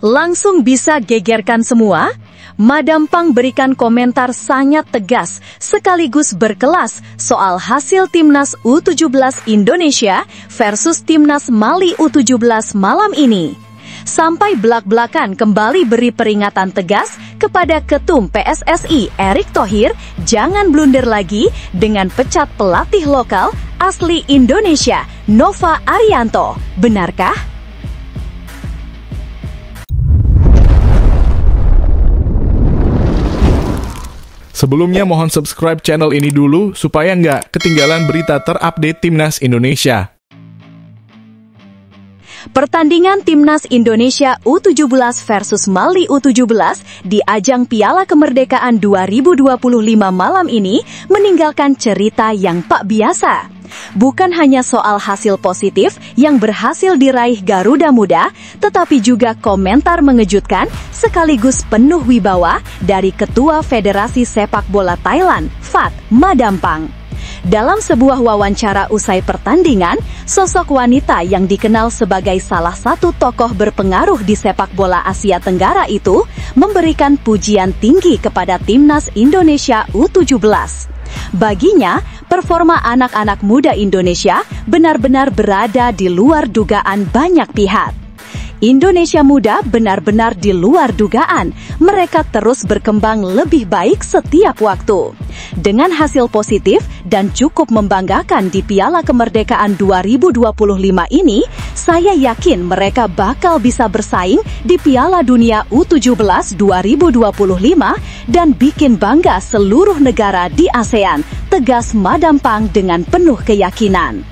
Langsung bisa gegerkan semua? Madam Pang berikan komentar sangat tegas sekaligus berkelas soal hasil Timnas U17 Indonesia versus Timnas Mali U17 malam ini. Sampai belak-belakan kembali beri peringatan tegas kepada Ketum PSSI Erick Thohir jangan blunder lagi dengan pecat pelatih lokal asli Indonesia Nova Arianto. Benarkah? Sebelumnya mohon subscribe channel ini dulu supaya nggak ketinggalan berita terupdate Timnas Indonesia. Pertandingan Timnas Indonesia U17 versus Mali U17 di ajang Piala Kemerdekaan 2025 malam ini meninggalkan cerita yang tak biasa. Bukan hanya soal hasil positif yang berhasil diraih Garuda Muda, tetapi juga komentar mengejutkan sekaligus penuh wibawa dari Ketua Federasi Sepak Bola Thailand, Fat Madampang. Dalam sebuah wawancara usai pertandingan, sosok wanita yang dikenal sebagai salah satu tokoh berpengaruh di sepak bola Asia Tenggara itu memberikan pujian tinggi kepada Timnas Indonesia U17. Baginya, performa anak-anak muda Indonesia benar-benar berada di luar dugaan banyak pihak. Indonesia muda benar-benar di luar dugaan. Mereka terus berkembang lebih baik setiap waktu. Dengan hasil positif dan cukup membanggakan di Piala Kemerdekaan 2025 ini, saya yakin mereka bakal bisa bersaing di Piala Dunia U17 2025 dan bikin bangga seluruh negara di ASEAN, tegas Madam Pang dengan penuh keyakinan.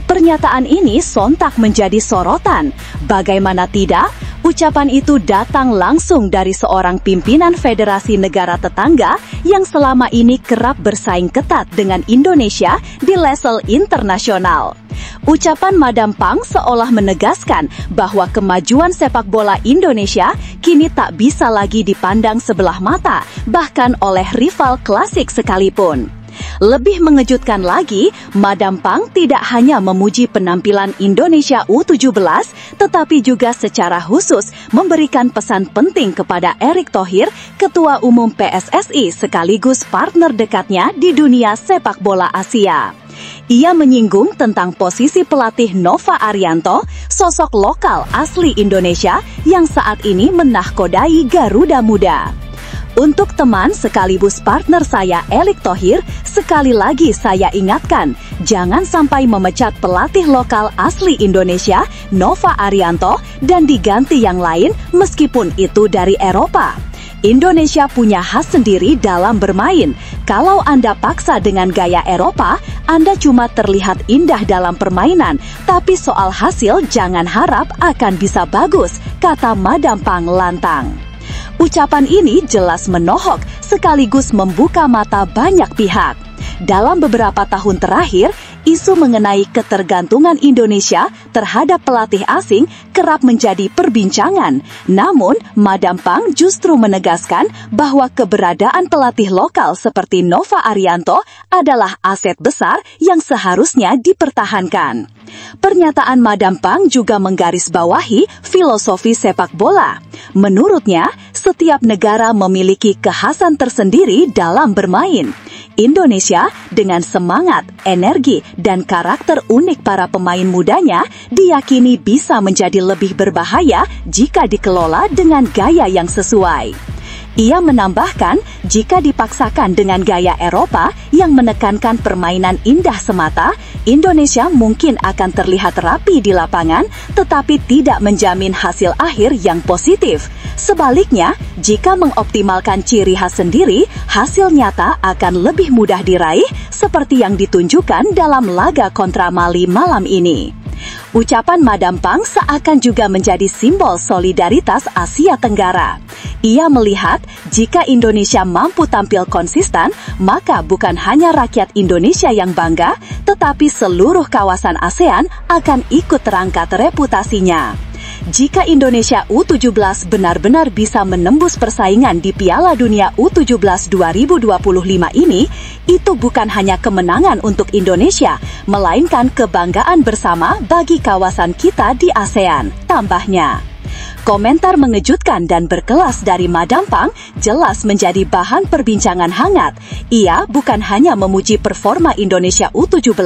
Pernyataan ini sontak menjadi sorotan. Bagaimana tidak, ucapan itu datang langsung dari seorang pimpinan federasi negara tetangga yang selama ini kerap bersaing ketat dengan Indonesia di level internasional. Ucapan Madam Pang seolah menegaskan bahwa kemajuan sepak bola Indonesia kini tak bisa lagi dipandang sebelah mata, bahkan oleh rival klasik sekalipun. Lebih mengejutkan lagi, Madam Pang tidak hanya memuji penampilan Indonesia U17, tetapi juga secara khusus memberikan pesan penting kepada Erick Thohir, Ketua Umum PSSI sekaligus partner dekatnya di dunia sepak bola Asia. Ia menyinggung tentang posisi pelatih Nova Arianto, sosok lokal asli Indonesia yang saat ini menahkodai Garuda Muda. Untuk teman sekaligus partner saya Erick Thohir, sekali lagi saya ingatkan, jangan sampai memecat pelatih lokal asli Indonesia, Nova Arianto, dan diganti yang lain meskipun itu dari Eropa. Indonesia punya khas sendiri dalam bermain. Kalau Anda paksa dengan gaya Eropa, Anda cuma terlihat indah dalam permainan, tapi soal hasil jangan harap akan bisa bagus, kata Madam Pang lantang. Ucapan ini jelas menohok sekaligus membuka mata banyak pihak. Dalam beberapa tahun terakhir, isu mengenai ketergantungan Indonesia terhadap pelatih asing kerap menjadi perbincangan. Namun, Madam Pang justru menegaskan bahwa keberadaan pelatih lokal seperti Nova Arianto adalah aset besar yang seharusnya dipertahankan. Pernyataan Madam Pang juga menggarisbawahi filosofi sepak bola. Menurutnya, setiap negara memiliki kekhasan tersendiri dalam bermain. Indonesia dengan semangat, energi, dan karakter unik para pemain mudanya diyakini bisa menjadi lebih berbahaya jika dikelola dengan gaya yang sesuai. Ia menambahkan, jika dipaksakan dengan gaya Eropa yang menekankan permainan indah semata, Indonesia mungkin akan terlihat rapi di lapangan, tetapi tidak menjamin hasil akhir yang positif. Sebaliknya, jika mengoptimalkan ciri khas sendiri, hasil nyata akan lebih mudah diraih, seperti yang ditunjukkan dalam laga kontra Mali malam ini. Ucapan Madam Pang seakan juga menjadi simbol solidaritas Asia Tenggara. Ia melihat jika Indonesia mampu tampil konsisten, maka bukan hanya rakyat Indonesia yang bangga, tetapi seluruh kawasan ASEAN akan ikut terangkat reputasinya. Jika Indonesia U17 benar-benar bisa menembus persaingan di Piala Dunia U17 2025 ini, itu bukan hanya kemenangan untuk Indonesia, melainkan kebanggaan bersama bagi kawasan kita di ASEAN, tambahnya. Komentar mengejutkan dan berkelas dari Madampang jelas menjadi bahan perbincangan hangat. Ia bukan hanya memuji performa Indonesia U17,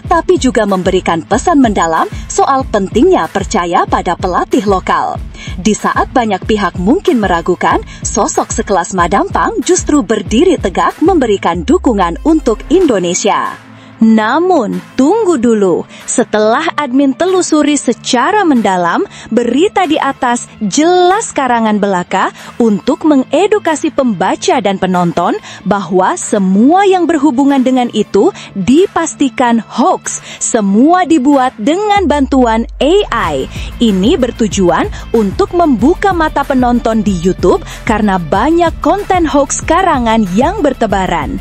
tapi juga memberikan pesan mendalam soal pentingnya percaya pada pelatih lokal. Di saat banyak pihak mungkin meragukan, sosok sekelas Madampang justru berdiri tegak memberikan dukungan untuk Indonesia. Namun, tunggu dulu. Setelah admin telusuri secara mendalam, berita di atas jelas karangan belaka untuk mengedukasi pembaca dan penonton bahwa semua yang berhubungan dengan itu dipastikan hoax. Semua dibuat dengan bantuan AI. Ini bertujuan untuk membuka mata penonton di YouTube karena banyak konten hoax karangan yang bertebaran.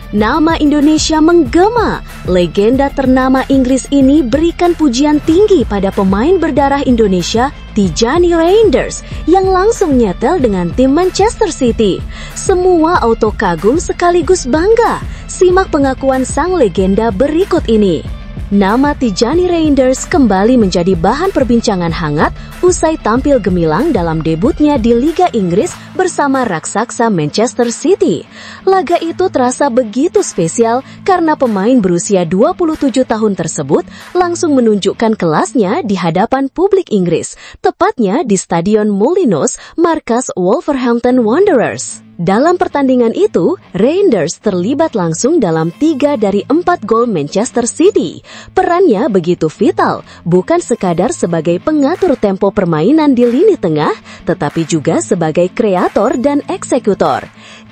Nama Indonesia menggema. Legenda ternama Inggris ini berikan pujian tinggi pada pemain berdarah Indonesia, Tijani Reinders, yang langsung nyetel dengan tim Manchester City. Semua auto kagum sekaligus bangga. Simak pengakuan sang legenda berikut ini. Nama Tijani Reinders kembali menjadi bahan perbincangan hangat usai tampil gemilang dalam debutnya di Liga Inggris bersama raksasa Manchester City. Laga itu terasa begitu spesial karena pemain berusia 27 tahun tersebut langsung menunjukkan kelasnya di hadapan publik Inggris, tepatnya di Stadion Molinos, markas Wolverhampton Wanderers. Dalam pertandingan itu, Reinders terlibat langsung dalam 3 dari 4 gol Manchester City. Perannya begitu vital, bukan sekadar sebagai pengatur tempo permainan di lini tengah, tetapi juga sebagai kreator dan eksekutor.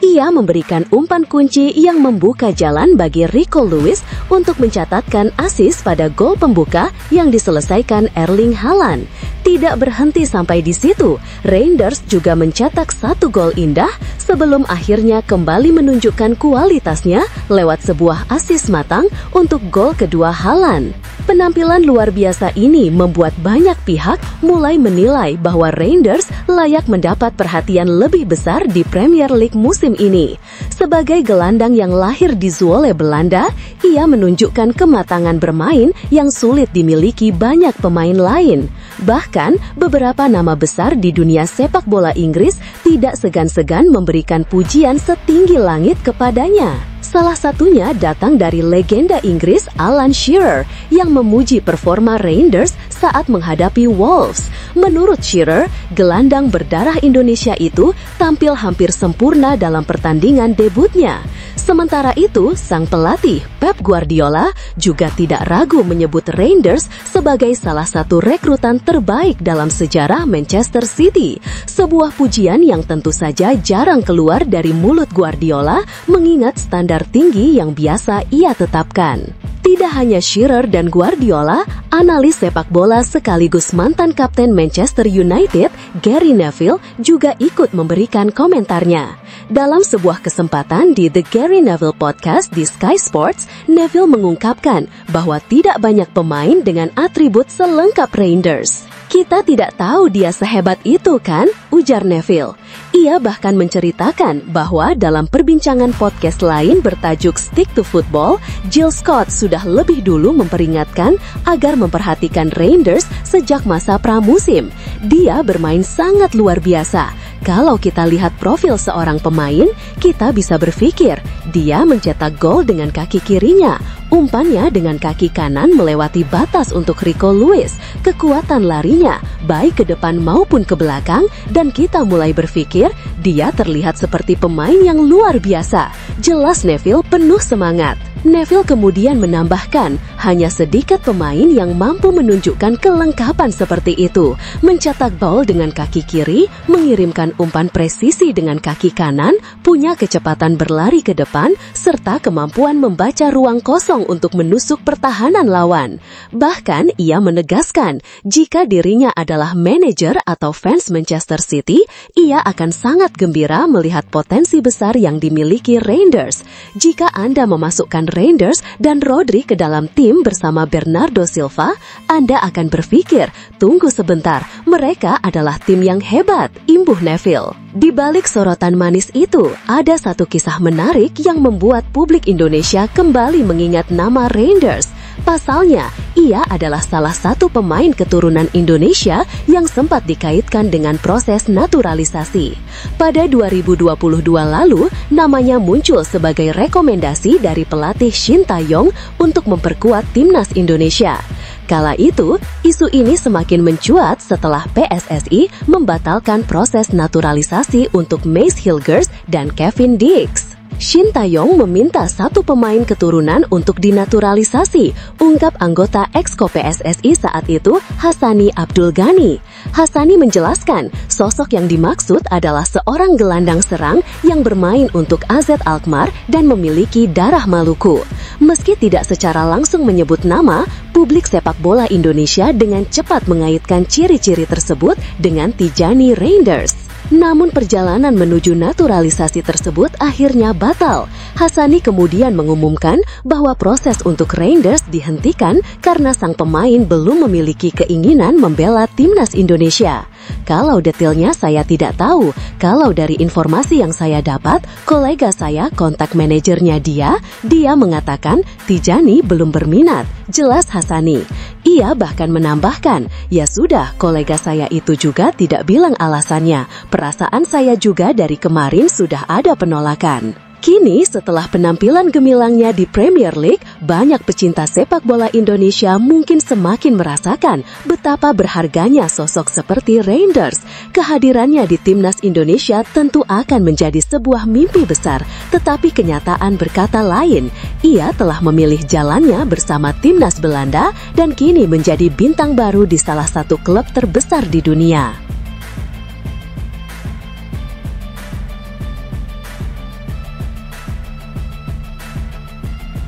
Ia memberikan umpan kunci yang membuka jalan bagi Rico Lewis untuk mencatatkan assist pada gol pembuka yang diselesaikan Erling Haaland. Tidak berhenti sampai di situ, Reinders juga mencetak 1 gol indah sebelum akhirnya kembali menunjukkan kualitasnya lewat sebuah assist matang untuk gol kedua Haaland. Penampilan luar biasa ini membuat banyak pihak mulai menilai bahwa Reinders layak mendapat perhatian lebih besar di Premier League musim ini. Sebagai gelandang yang lahir di Zwolle, Belanda, ia menunjukkan kematangan bermain yang sulit dimiliki banyak pemain lain. Bahkan, beberapa nama besar di dunia sepak bola Inggris tidak segan-segan memberikan pujian setinggi langit kepadanya. Salah satunya datang dari legenda Inggris Alan Shearer yang memuji performa Reinders saat menghadapi Wolves. Menurut Shearer, gelandang berdarah Indonesia itu tampil hampir sempurna dalam pertandingan debutnya. Sementara itu, sang pelatih Pep Guardiola juga tidak ragu menyebut Reinders sebagai salah satu rekrutan terbaik dalam sejarah Manchester City. Sebuah pujian yang tentu saja jarang keluar dari mulut Guardiola mengingat standar tinggi yang biasa ia tetapkan. Tidak hanya Shearer dan Guardiola, analis sepak bola sekaligus mantan kapten Manchester United, Gary Neville, juga ikut memberikan komentarnya. Dalam sebuah kesempatan di The Gary Neville Podcast di Sky Sports, Neville mengungkapkan bahwa tidak banyak pemain dengan atribut selengkap Reinders. "Kita tidak tahu dia sehebat itu kan?" ujar Neville. Ia bahkan menceritakan bahwa dalam perbincangan podcast lain bertajuk Stick to Football, Jill Scott sudah lebih dulu memperingatkan agar memperhatikan Reinders sejak masa pramusim. Dia bermain sangat luar biasa. Kalau kita lihat profil seorang pemain, kita bisa berpikir dia mencetak gol dengan kaki kirinya, umpannya dengan kaki kanan melewati batas untuk Rico Lewis, kekuatan larinya baik ke depan maupun ke belakang, dan kita mulai berpikir dia terlihat seperti pemain yang luar biasa. Jelas Neville penuh semangat. Neville kemudian menambahkan, hanya sedikit pemain yang mampu menunjukkan kelengkapan seperti itu, mencetak gol dengan kaki kiri, mengirimkan umpan presisi dengan kaki kanan, punya kecepatan berlari ke depan, serta kemampuan membaca ruang kosong untuk menusuk pertahanan lawan. Bahkan ia menegaskan, jika dirinya adalah manajer atau fans Manchester City, ia akan sangat gembira melihat potensi besar yang dimiliki Reinders. Jika Anda memasukkan Reinders dan Rodri ke dalam tim bersama Bernardo Silva, Anda akan berpikir, tunggu sebentar, mereka adalah tim yang hebat, imbuh Neville. Di balik sorotan manis itu, ada satu kisah menarik yang membuat publik Indonesia kembali mengingat nama Reinders. Pasalnya, ia adalah salah satu pemain keturunan Indonesia yang sempat dikaitkan dengan proses naturalisasi. Pada 2022 lalu, namanya muncul sebagai rekomendasi dari pelatih Shin Tae-yong untuk memperkuat timnas Indonesia. Kala itu, isu ini semakin mencuat setelah PSSI membatalkan proses naturalisasi untuk Mace Hilgers dan Kevin Dix. Shin Tae-yong meminta satu pemain keturunan untuk dinaturalisasi, ungkap anggota Exco PSSI saat itu, Hassani Abdul Ghani. Hassani menjelaskan, sosok yang dimaksud adalah seorang gelandang serang yang bermain untuk AZ Alkmaar dan memiliki darah Maluku. Meski tidak secara langsung menyebut nama, publik sepak bola Indonesia dengan cepat mengaitkan ciri-ciri tersebut dengan Tijani Reinders. Namun perjalanan menuju naturalisasi tersebut akhirnya batal. Hassani kemudian mengumumkan bahwa proses untuk Reinders dihentikan karena sang pemain belum memiliki keinginan membela timnas Indonesia. Kalau detailnya saya tidak tahu. Kalau dari informasi yang saya dapat, kolega saya kontak manajernya dia mengatakan Tijani belum berminat. Jelas Hassani. Ia bahkan menambahkan, ya sudah, kolega saya itu juga tidak bilang alasannya. Perasaan saya juga dari kemarin sudah ada penolakan. Kini setelah penampilan gemilangnya di Premier League, banyak pecinta sepak bola Indonesia mungkin semakin merasakan betapa berharganya sosok seperti Reinders. Kehadirannya di timnas Indonesia tentu akan menjadi sebuah mimpi besar, tetapi kenyataan berkata lain. Ia telah memilih jalannya bersama timnas Belanda dan kini menjadi bintang baru di salah satu klub terbesar di dunia.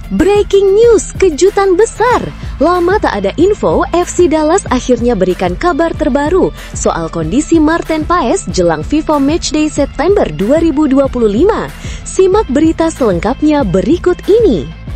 Breaking news, kejutan besar. Lama tak ada info, FC Dallas akhirnya berikan kabar terbaru soal kondisi Marten Paes jelang FIFA Matchday September 2025. Simak berita selengkapnya berikut ini.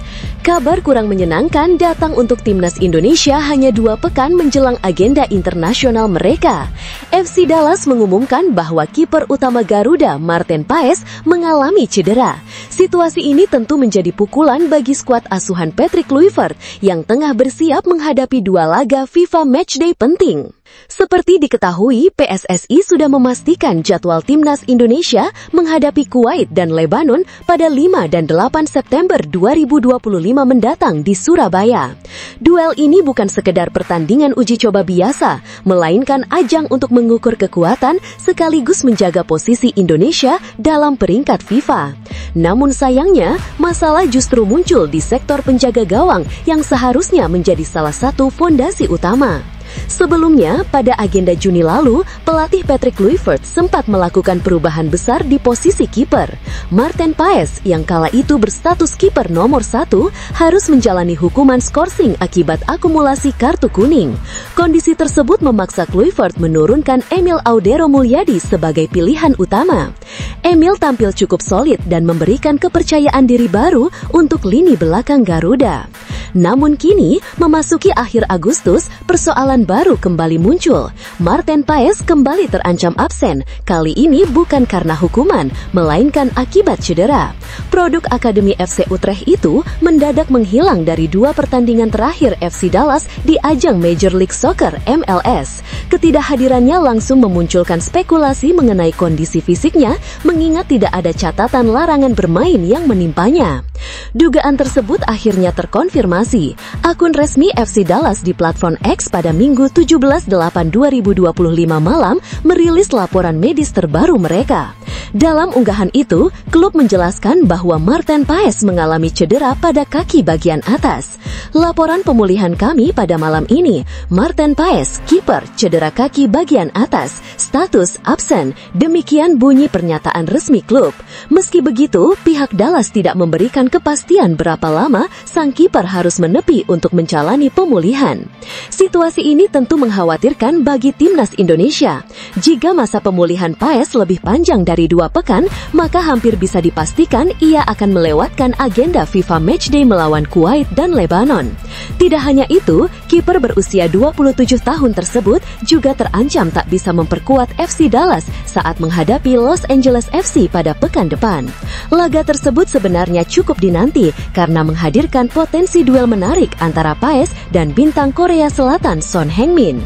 Kabar kurang menyenangkan datang untuk timnas Indonesia hanya 2 pekan menjelang agenda internasional mereka. FC Dallas mengumumkan bahwa kiper utama Garuda, Marten Paes, mengalami cedera. Situasi ini tentu menjadi pukulan bagi skuad asuhan Patrick Kluivert yang tengah bersiap menghadapi 2 laga FIFA Matchday penting. Seperti diketahui, PSSI sudah memastikan jadwal timnas Indonesia menghadapi Kuwait dan Lebanon pada 5 dan 8 September 2025 mendatang di Surabaya. Duel ini bukan sekedar pertandingan uji coba biasa, melainkan ajang untuk mengukur kekuatan sekaligus menjaga posisi Indonesia dalam peringkat FIFA. Namun sayangnya, masalah justru muncul di sektor penjaga gawang yang seharusnya menjadi salah satu fondasi utama. Sebelumnya, pada agenda Juni lalu, pelatih Patrick Kluivert sempat melakukan perubahan besar di posisi kiper. Marten Paes, yang kala itu berstatus kiper nomor 1, harus menjalani hukuman skorsing akibat akumulasi kartu kuning. Kondisi tersebut memaksa Kluivert menurunkan Emil Audero Mulyadi sebagai pilihan utama. Emil tampil cukup solid dan memberikan kepercayaan diri baru untuk lini belakang Garuda. Namun kini, memasuki akhir Agustus, persoalan baru kembali muncul. Marten Paes kembali terancam absen, kali ini bukan karena hukuman, melainkan akibat cedera. Produk Akademi FC Utrecht itu mendadak menghilang dari 2 pertandingan terakhir FC Dallas di ajang Major League Soccer MLS. Ketidakhadirannya langsung memunculkan spekulasi mengenai kondisi fisiknya, mengingat tidak ada catatan larangan bermain yang menimpanya. Dugaan tersebut akhirnya terkonfirmasi. Akun resmi FC Dallas di platform X pada Minggu 17/8/2025 malam merilis laporan medis terbaru mereka. Dalam unggahan itu, klub menjelaskan bahwa Marten Paes mengalami cedera pada kaki bagian atas. Laporan pemulihan kami pada malam ini, Marten Paes, kiper, cedera kaki bagian atas, status absen. Demikian bunyi pernyataan resmi klub. Meski begitu, pihak Dallas tidak memberikan kepastian berapa lama sang kiper harus menepi untuk menjalani pemulihan. Situasi ini tentu mengkhawatirkan bagi timnas Indonesia. Jika masa pemulihan Paes lebih panjang dari 2 pekan, maka hampir bisa dipastikan ia akan melewatkan agenda FIFA Matchday melawan Kuwait dan Lebanon. Tidak hanya itu, kiper berusia 27 tahun tersebut juga terancam tak bisa memperkuat FC Dallas saat menghadapi Los Angeles FC pada pekan depan. Laga tersebut sebenarnya cukup dinanti karena menghadirkan potensi duel menarik antara Paes dan bintang Korea Selatan Son Heung-min.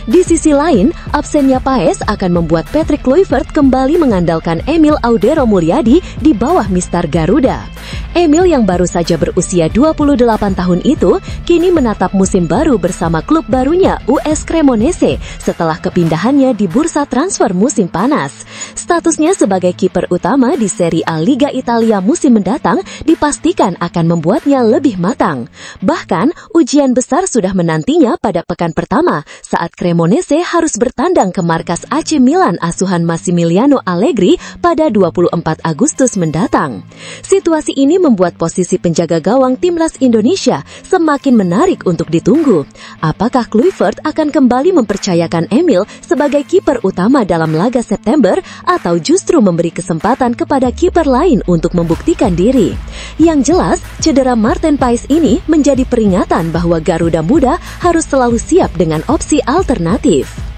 Di sisi lain, absennya Paes akan membuat Patrick Kluivert kembali mengandalkan Emil Audero Mulyadi di bawah Mister Garuda. Emil yang baru saja berusia 28 tahun itu kini menatap musim baru bersama klub barunya US Cremonese setelah kepindahannya di bursa transfer musim panas. Statusnya sebagai kiper utama di Serie A Liga Italia musim mendatang dipastikan akan membuatnya lebih matang. Bahkan, ujian besar sudah menantinya pada pekan pertama saat Cremonese harus bertandang ke markas AC Milan asuhan Massimiliano Allegri pada 24 Agustus mendatang. Situasi ini membuat posisi penjaga gawang timnas Indonesia semakin menarik untuk ditunggu. Apakah Kluivert akan kembali mempercayakan Emil sebagai kiper utama dalam laga September atau justru memberi kesempatan kepada kiper lain untuk membuktikan diri? Yang jelas, cedera Martin Paes ini menjadi peringatan bahwa Garuda Muda harus selalu siap dengan opsi alternatif.